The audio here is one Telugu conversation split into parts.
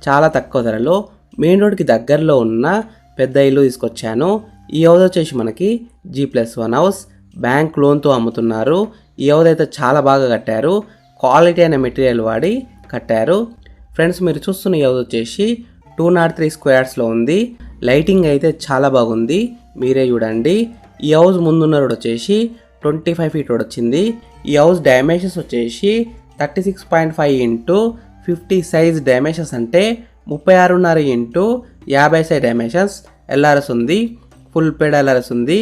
చాలా తక్కువ ధరలో మెయిన్ రోడ్కి దగ్గరలో ఉన్న పెద్ద ఇల్లు తీసుకొచ్చాను. ఈ హౌస్ వచ్చేసి మనకి G+1 హౌస్, బ్యాంక్ లోన్తో అమ్ముతున్నారు. ఈ హౌస్ అయితే చాలా బాగా కట్టారు, క్వాలిటీ అనే మెటీరియల్ వాడి కట్టారు. ఫ్రెండ్స్, మీరు చూస్తున్న ఈ హౌస్ వచ్చేసి 203 స్క్వేర్స్లో ఉంది. లైటింగ్ అయితే చాలా బాగుంది, మీరే చూడండి. ఈ హౌస్ ముందున్న రోడ్ వచ్చేసి 25 ఫీట్ రోడ్ వచ్చింది. ఈ హౌస్ డైమెన్షన్స్ వచ్చేసి 36.5 ఇంటూ 50 సైజ్ డైమెన్షన్స్, అంటే 36.5 ఇంటూ 50 సైజ్ డైమెన్షన్స్. ఎల్ఆర్ఎస్ ఉంది, ఫుల్ పేడ్ ఎల్ఆర్ఎస్ ఉంది.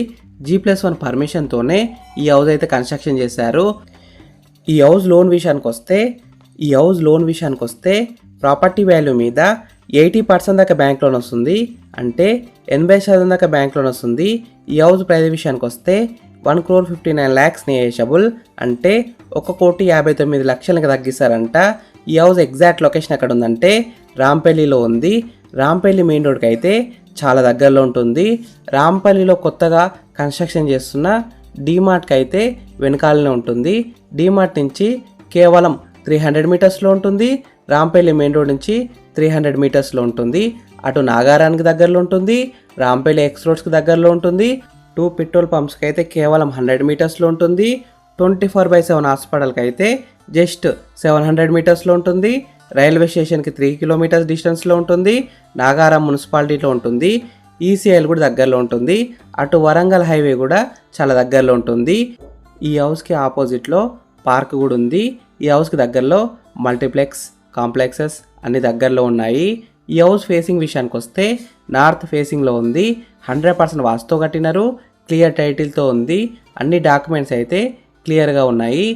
G+1 పర్మిషన్తోనే ఈ హౌస్ అయితే కన్స్ట్రక్షన్ చేశారు. ఈ హౌస్ లోన్ విషయానికి వస్తే ప్రాపర్టీ వాల్యూ మీద 80% దాకా బ్యాంక్ లోన్ వస్తుంది, అంటే 80% దాకా బ్యాంక్ లోన్ వస్తుంది. ఈ హౌస్ ప్రైస్ విషయానికి వస్తే 1,59,00,000 నెగోషియబుల్, అంటే 1,59,00,000కి తగ్గిస్తారంట. ఈ హౌస్ ఎగ్జాక్ట్ లొకేషన్ ఎక్కడ ఉందంటే రాంపల్లిలో ఉంది. రాంపల్లి మెయిన్ రోడ్కి అయితే చాలా దగ్గరలో ఉంటుంది. రాంపల్లిలో కొత్తగా కన్స్ట్రక్షన్ చేస్తున్న డీమార్ట్కి అయితే వెనకాలనే ఉంటుంది. డీమార్ట్ నుంచి కేవలం 300 మీటర్స్లో ఉంటుంది. రాంపల్లి మెయిన్ రోడ్ నుంచి 300 మీటర్స్లో ఉంటుంది. అటు నాగారానికి దగ్గరలో ఉంటుంది, రాంపల్లి ఎక్స్ రోడ్స్కి దగ్గరలో ఉంటుంది. 2 పెట్రోల్ పంప్స్కి అయితే కేవలం 100 మీటర్స్లో ఉంటుంది. 24/7 హాస్పిటల్కి అయితే జస్ట్ 700 మీటర్స్లో ఉంటుంది. రైల్వే స్టేషన్కి 3 కిలోమీటర్స్ డిస్టెన్స్లో ఉంటుంది. నాగారం మున్సిపాలిటీలో ఉంటుంది. ఈసీఐల్ కూడా దగ్గరలో ఉంటుంది. అటు వరంగల్ హైవే కూడా చాలా దగ్గరలో ఉంటుంది. ఈ హౌస్కి ఆపోజిట్లో పార్క్ కూడా ఉంది. ఈ హౌస్కి దగ్గరలో మల్టీప్లెక్స్, కాంప్లెక్సెస్ అన్ని దగ్గరలో ఉన్నాయి. ఈ హౌస్ ఫేసింగ్ విషయానికి వస్తే నార్త్ ఫేసింగ్లో ఉంది. 100% వాస్తుతో కట్టినారు, క్లియర్ టైటిల్తో ఉంది. అన్ని డాక్యుమెంట్స్ అయితే క్లియర్గా ఉన్నాయి.